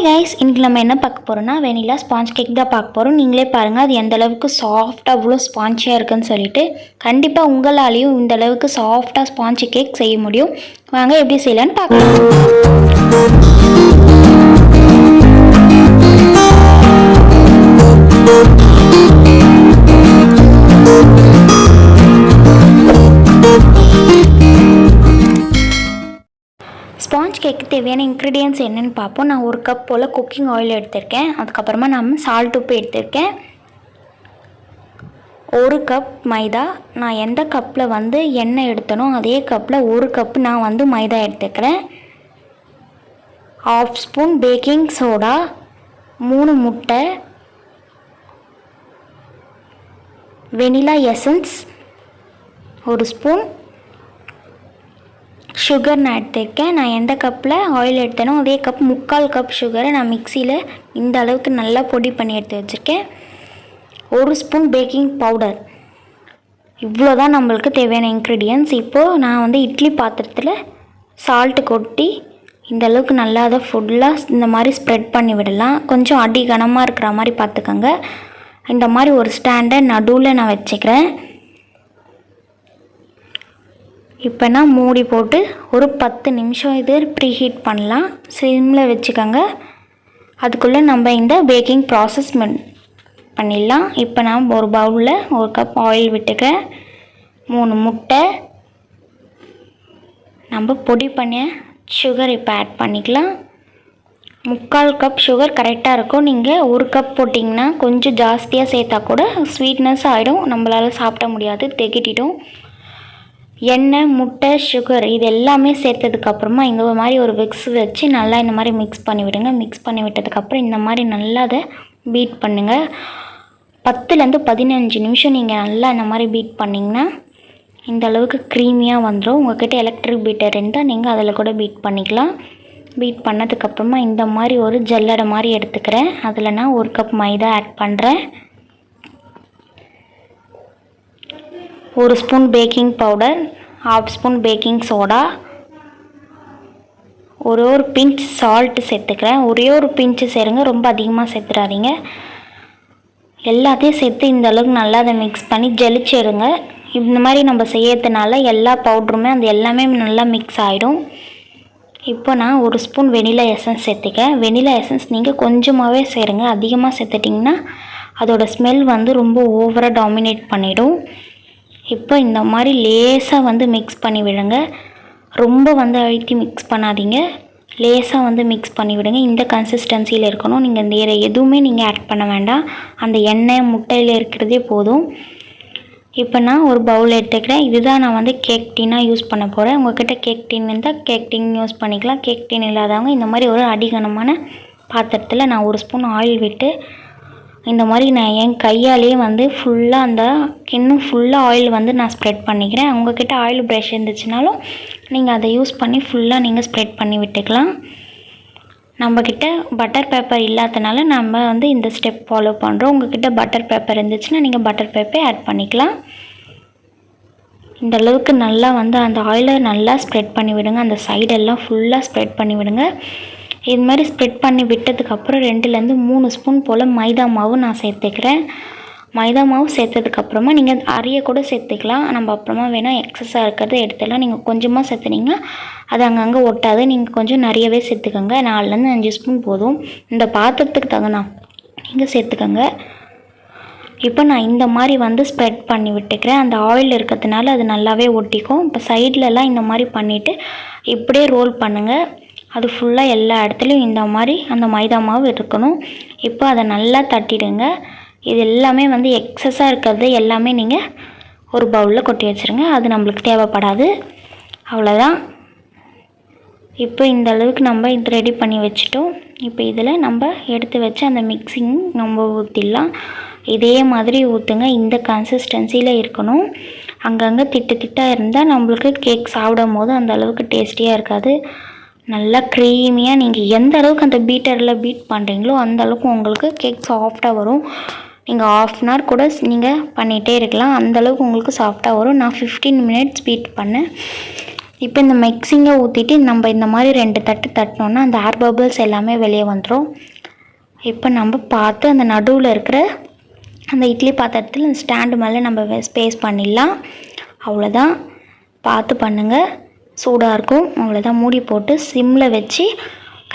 Hi guys, இன்றைக்கி நம்ம என்ன பார்க்க போகிறோம்னா வெனிலா ஸ்பாஞ்ச் கேக் தான் பார்க்க போகிறோம். நீங்களே பாருங்கள் அது எந்த அளவுக்கு சாஃப்டாக அவ்வளோ ஸ்பாஞ்சியாக இருக்குன்னு சொல்லிட்டு. கண்டிப்பாக உங்களாலேயும் இந்த அளவுக்கு சாஃப்டாக ஸ்பாஞ்ச் கேக் செய்ய முடியும். வாங்க எப்படி செய்யலான்னு பார்க்கலாம். ஸ்பாஞ்ச் கேக்கு தேவையான இன்க்ரீடியன்ட்ஸ் என்னென்னு பார்ப்போம். நான் ஒரு கப் போல் குக்கிங் ஆயில் எடுத்திருக்கேன். அதுக்கப்புறமா நம்ம சால்ட் உப்பு எடுத்திருக்கேன். ஒரு கப் மைதா. நான் எந்த கப்பில் எண்ணெய் எடுத்தனோ அதே கப்பில் ஒரு கப் நான் மைதா எடுத்துக்கிறேன். 1/2 ஸ்பூன் பேக்கிங் சோடா, 3 முட்டை, வெனிலா எசன்ஸ் 1 ஸ்பூன், சுகர் நான் எடுத்துருக்கேன். நான் எந்த கப்பில் ஆயில் எடுத்தேனோ அதே கப் 3/4 கப் சுகரை நான் மிக்சியில் இந்த அளவுக்கு நல்லா பொடி பண்ணி எடுத்து வச்சுருக்கேன். 1 ஸ்பூன் பேக்கிங் பவுடர். இவ்வளோ தான் நம்மளுக்கு தேவையான இன்க்ரீடியன்ட்ஸ். இப்போது நான் இட்லி பாத்திரத்தில் சால்ட்டு கொட்டி இந்த அளவுக்கு நல்லா அதை ஃபுல்லாக இந்த மாதிரி ஸ்ப்ரெட் பண்ணி விடலாம். கொஞ்சம் அடி கனமாக இருக்கிற மாதிரி பார்த்துக்கோங்க. இந்த மாதிரி ஒரு ஸ்டாண்டை நடுவில் நான் வச்சுக்கிறேன். இப்போ நான் மூடி போட்டு ஒரு 10 நிமிஷம் இது ப்ரீஹீட் பண்ணலாம். சிம்மில் வச்சுக்கோங்க. அதுக்குள்ளே நம்ம இந்த பேக்கிங் ப்ராசஸ் பண்ணிடலாம். இப்போ நான் ஒரு பவுலில் 1 கப் ஆயில் விட்டுக்கிறேன். 3 முட்டை, நம்ம பொடி பண்ண சுகர் இப்போ ஆட் பண்ணிக்கலாம். 3/4 கப் சுகர் கரெக்டாக இருக்கும். நீங்கள் 1 கப் போட்டிங்கன்னா கொஞ்சம் ஜாஸ்தியாக சேர்த்தா கூட ஸ்வீட்னஸ் ஆகிடும், நம்மளால் சாப்பிட முடியாது, திகட்டிடும். எண்ணெய், முட்டை, சுகர் இது எல்லாமே சேர்த்ததுக்கப்புறமா இந்த மாதிரி ஒரு விக்ஸ் வச்சு நல்லா இந்த மாதிரி மிக்ஸ் பண்ணி விடுங்க. மிக்ஸ் பண்ணி விட்டதுக்கப்புறம் இந்த மாதிரி நல்லா அதை பீட் பண்ணுங்கள். 10லேருந்து 15 நிமிஷம் நீங்கள் நல்லா இந்த மாதிரி பீட் பண்ணிங்கன்னா இந்த அளவுக்கு க்ரீமியாக வந்துடும். உங்கள்கிட்ட எலக்ட்ரிக் பீட்டர் இருந்தால் நீங்கள் அதில் கூட பீட் பண்ணிக்கலாம். பீட் பண்ணதுக்கப்புறமா இந்த மாதிரி ஒரு ஜல்லடை மாதிரி எடுத்துக்கிறேன். அதில் நான் 1 கப் மைதா ஆட் பண்ணுறேன். 1 spoon baking powder, 1/2 spoon baking soda, ஒரு பிஞ்ச் சால்ட்டு சேர்த்துக்கிறேன். ஒரே ஒரு பிஞ்சு சேருங்க, ரொம்ப அதிகமாக சேர்த்துடாதீங்க. எல்லாத்தையும் சேர்த்து இந்த அளவுக்கு நல்லா அதை மிக்ஸ் பண்ணி ஜலிச்சிடுங்க. இந்த மாதிரி நம்ம செய்யறதுனால எல்லா பவுட்ருமே எல்லாமே நல்லா மிக்ஸ் ஆகிடும். இப்போ நான் 1 ஸ்பூன் வெனிலா எசன்ஸ் சேர்த்துக்கேன். வெனிலா எசன்ஸ் நீங்கள் கொஞ்சமாகவே சேருங்க. அதிகமாக சேர்த்துட்டிங்கன்னா அதோட ஸ்மெல் ரொம்ப ஓவராக டாமினேட் பண்ணிவிடும். இப்போ இந்த மாதிரி லேசாக மிக்ஸ் பண்ணி விடுங்க. ரொம்ப அழுத்தி மிக்ஸ் பண்ணாதீங்க. லேசாக மிக்ஸ் பண்ணி விடுங்க. இந்த கன்சிஸ்டன்சியில் இருக்கணும். நீங்கள் வேறு எதுவுமே நீங்கள் ஆட் பண்ண வேண்டாம். அந்த எண்ணெய் முட்டையில் இருக்கிறதே போதும். இப்போ நான் ஒரு பவுல் எடுத்துக்கிறேன். இதுதான் நான் கேக் டீனாக யூஸ் பண்ண போகிறேன். உங்கள்கிட்ட கேக் டீன் இருந்தால் கேக் டீன் யூஸ் பண்ணிக்கலாம். கேக் டீன் இல்லாதவங்க இந்த மாதிரி ஒரு அடிகனமான பாத்திரத்தில் நான் 1 ஸ்பூன் ஆயில் விட்டு இந்த மாதிரி நான் என் கையாலேயே ஃபுல்லாக அந்த கிண்ணம் ஃபுல்லாக ஆயில் நான் ஸ்ப்ரெட் பண்ணிக்கிறேன். உங்கள்கிட்ட ஆயில் ப்ரஷ் இருந்துச்சுனாலும் நீங்கள் அதை யூஸ் பண்ணி ஃபுல்லாக நீங்கள் ஸ்ப்ரெட் பண்ணி விட்டுக்கலாம். நம்மக்கிட்ட பட்டர் பேப்பர் இல்லாதனால நம்ம இந்த ஸ்டெப் ஃபாலோ பண்ணுறோம். உங்கள்கிட்ட பட்டர் பேப்பர் இருந்துச்சுன்னா நீங்கள் பட்டர் பேப்பர் ஆட் பண்ணிக்கலாம். இந்த அளவுக்கு நல்லா அந்த ஆயிலை நல்லா ஸ்ப்ரெட் பண்ணி விடுங்க. அந்த சைடெல்லாம் ஃபுல்லாக ஸ்ப்ரெட் பண்ணி விடுங்க. இது மாதிரி ஸ்ப்ரெட் பண்ணி விட்டதுக்கப்புறம் 2லேருந்து 3 ஸ்பூன் போல் மைதா மாவு நான் சேர்த்துக்கிறேன். மைதா மாவு சேர்த்ததுக்கப்புறமா நீங்கள் அரிய கூட சேர்த்துக்கலாம். நம்ம அப்புறமா வேணால் எக்ஸஸாக இருக்கிறத எடுத்துடலாம். நீங்கள் கொஞ்சமாக சேர்த்துனீங்கன்னா அது அங்கங்கே ஒட்டாது. நீங்கள் கொஞ்சம் நிறையவே சேர்த்துக்கோங்க. 4லேருந்து 5 ஸ்பூன் போதும். இந்த பாத்திரத்துக்கு தகுந்த நீங்கள் சேர்த்துக்கோங்க. இப்போ நான் இந்த மாதிரி ஸ்ப்ரெட் பண்ணி விட்டுக்கிறேன். அந்த ஆயில் இருக்கிறதுனால அது நல்லாவே ஒட்டிக்கும். இப்போ சைட்லலாம் இந்த மாதிரி பண்ணிவிட்டு இப்படியே ரோல் பண்ணுங்கள். அது ஃபுல்லாக எல்லா இடத்துலையும் இந்த மாதிரி அந்த மைதா மாவு இருக்கணும். இப்போ அதை நல்லா தட்டிடுங்க. இது எல்லாமே எக்ஸஸாக இருக்கிறது எல்லாமே நீங்கள் ஒரு பவுலில் கொட்டி வச்சுருங்க. அது நம்மளுக்கு தேவைப்படாது. அவ்வளோதான். இப்போ இந்த அளவுக்கு நம்ம இது ரெடி பண்ணி வச்சுட்டோம். இப்போ இதில் நம்ம எடுத்து வச்சு அந்த மிக்சிங் நம்ம ஊற்றிடலாம். இதே மாதிரி ஊற்றுங்க. இந்த கன்சிஸ்டன்சியில் இருக்கணும். அங்கங்கே திட்டாக இருந்தால் நம்மளுக்கு கேக் சாப்பிடும் போது அந்த அளவுக்கு டேஸ்டியாக இருக்காது. நல்லா க்ரீமியாக நீங்கள் எந்த அளவுக்கு அந்த பீட்டரில் பீட் பண்ணுறீங்களோ அந்த அளவுக்கு உங்களுக்கு கேக் சாஃப்டாக வரும். நீங்கள் 1/2 அன் ஹவர் கூட நீங்கள் பண்ணிகிட்டே இருக்கலாம். அந்தளவுக்கு உங்களுக்கு சாஃப்டாக வரும். நான் 15 மினிட்ஸ் பீட் பண்ணேன். இப்போ இந்த மிக்ஸிங்கை ஊற்றிட்டு நம்ம இந்த மாதிரி 2 தட்டு தட்டினோன்னா அந்த ஏர் பபிள்ஸ் எல்லாமே வெளியே வந்துடும். இப்போ நம்ம பார்த்து அந்த நடுவில் இருக்கிற அந்த இட்லி பாத்திரத்தில் அந்த ஸ்டாண்டு மேலே நம்ம ஸ்பேஸ் பண்ணிடலாம். அவ்வளோதான், பார்த்து பண்ணுங்கள், சூடாக இருக்கும். அவ்வளோதான், மூடி போட்டு சிம்மில் வச்சு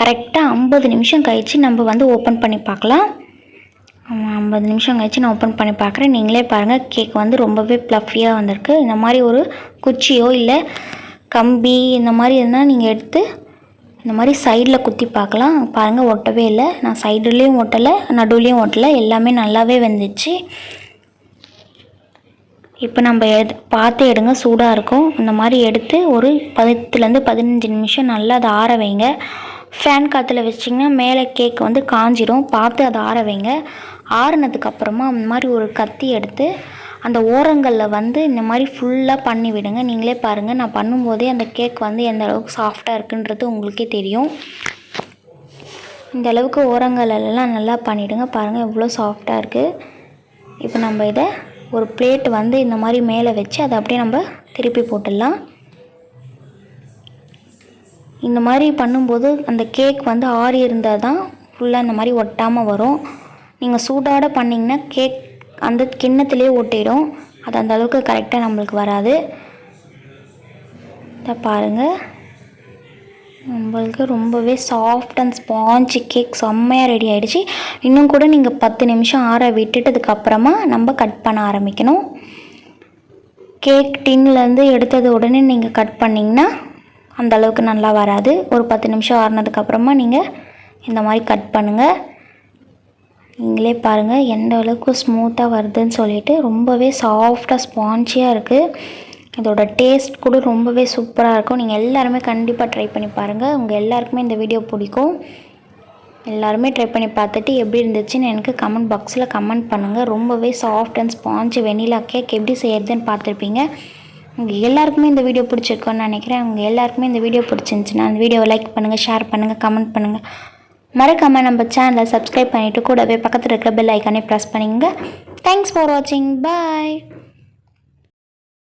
கரெக்டாக 50 நிமிஷம் கழித்து நம்ம ஓப்பன் பண்ணி பார்க்கலாம். 50 நிமிஷம் கழிச்சு நான் ஓப்பன் பண்ணி பார்க்குறேன். நீங்களே பாருங்கள், கேக் ரொம்பவே ப்ளஃபியாக வந்திருக்கு. இந்த மாதிரி ஒரு குச்சியோ இல்லை கம்பி இந்த மாதிரி இருந்தால் நீங்கள் எடுத்து இந்த மாதிரி சைடில் குத்தி பார்க்கலாம். பாருங்கள், ஒட்டவே இல்லை. நான் சைடுலேயும் ஒட்டலை, நடுவுலேயும் ஒட்டலை, எல்லாமே நல்லாவே வெந்துச்சு. இப்போ நம்ம பார்த்து எடுங்க, சூடாக இருக்கும். இந்த மாதிரி எடுத்து ஒரு 10லேருந்து 15 நிமிஷம் நல்லா அதை ஆற வைங்க. ஃபேன் காற்றுல வச்சிங்கன்னா மேலே கேக் காஞ்சிடும். பார்த்து அதை ஆற வைங்க. ஆறுனதுக்கப்புறமா அந்த மாதிரி ஒரு கத்தி எடுத்து அந்த ஓரங்களில் இந்த மாதிரி ஃபுல்லாக பண்ணி விடுங்க. நீங்களே பாருங்கள், நான் பண்ணும்போதே அந்த கேக் எந்த அளவுக்கு சாஃப்டாக இருக்குன்றது உங்களுக்கே தெரியும். இந்த அளவுக்கு ஓரங்களெல்லாம் நல்லா பண்ணிவிடுங்க. பாருங்கள், எவ்வளோ சாஃப்டாக இருக்குது. இப்போ நம்ம இதை ஒரு பிளேட் இந்த மாதிரி மேலே வச்சு அதை அப்படியே நம்ம திருப்பி போட்டுடலாம். இந்த மாதிரி பண்ணும்போது அந்த கேக் ஆறி இருந்தால் தான் ஃபுல்லாக இந்த மாதிரி ஒட்டாமல் வரும். நீங்கள் சூடாட பண்ணிங்கன்னா கேக் அந்த கிண்ணத்துலேயே ஒட்டிடும். அது அந்த அளவுக்கு கரெக்டாக நம்மளுக்கு வராது. இதை பாருங்கள், நம்மளுக்கு ரொம்பவே சாஃப்ட் அண்ட் ஸ்பாஞ்சி கேக் செம்மையாக ரெடி ஆகிடுச்சு. இன்னும் கூட நீங்கள் 10 நிமிஷம் ஆற விட்டுட்டதுக்கப்புறமா நம்ம கட் பண்ண ஆரம்பிக்கணும். கேக் டின்லேருந்து எடுத்தது உடனே நீங்கள் கட் பண்ணிங்கன்னா அந்தளவுக்கு நல்லா வராது. ஒரு 10 நிமிஷம் ஆறினதுக்கப்புறமா நீங்கள் இந்த மாதிரி கட் பண்ணுங்கள். நீங்களே பாருங்கள் எந்த அளவுக்கு ஸ்மூத்தாக வருதுன்னு சொல்லிட்டு. ரொம்பவே சாஃப்டாக ஸ்பான்ச்சியாக இருக்குது. இதோட டேஸ்ட் கூட ரொம்பவே சூப்பராக இருக்கும். நீங்கள் எல்லாருமே கண்டிப்பாக ட்ரை பண்ணி பாருங்கள். உங்கள் எல்லாருக்குமே இந்த வீடியோ பிடிக்கும். எல்லாருமே ட்ரை பண்ணி பார்த்துட்டு எப்படி இருந்துச்சுன்னு எனக்கு கமெண்ட் பாக்ஸில் கமெண்ட் பண்ணுங்கள். ரொம்பவே soft and sponge vanilla cake எப்படி செய்யறதுன்னு பார்த்துருப்பீங்க. உங்கள் எல்லாருக்குமே இந்த வீடியோ பிடிச்சிருக்கோன்னு நினைக்கிறேன். உங்கள் எல்லாருக்குமே இந்த வீடியோ பிடிச்சிருந்துச்சுன்னா அந்த வீடியோவை லைக் பண்ணுங்கள், ஷேர் பண்ணுங்கள், கமெண்ட் பண்ணுங்கள். மறக்காமல் நம்ம சேனலை சப்ஸ்கிரைப் பண்ணிவிட்டு கூடவே பக்கத்தில் இருக்கிற பெல் ஐக்கானே ப்ரெஸ் பண்ணிங்க. தேங்க்ஸ் ஃபார் வாட்சிங். பாய்.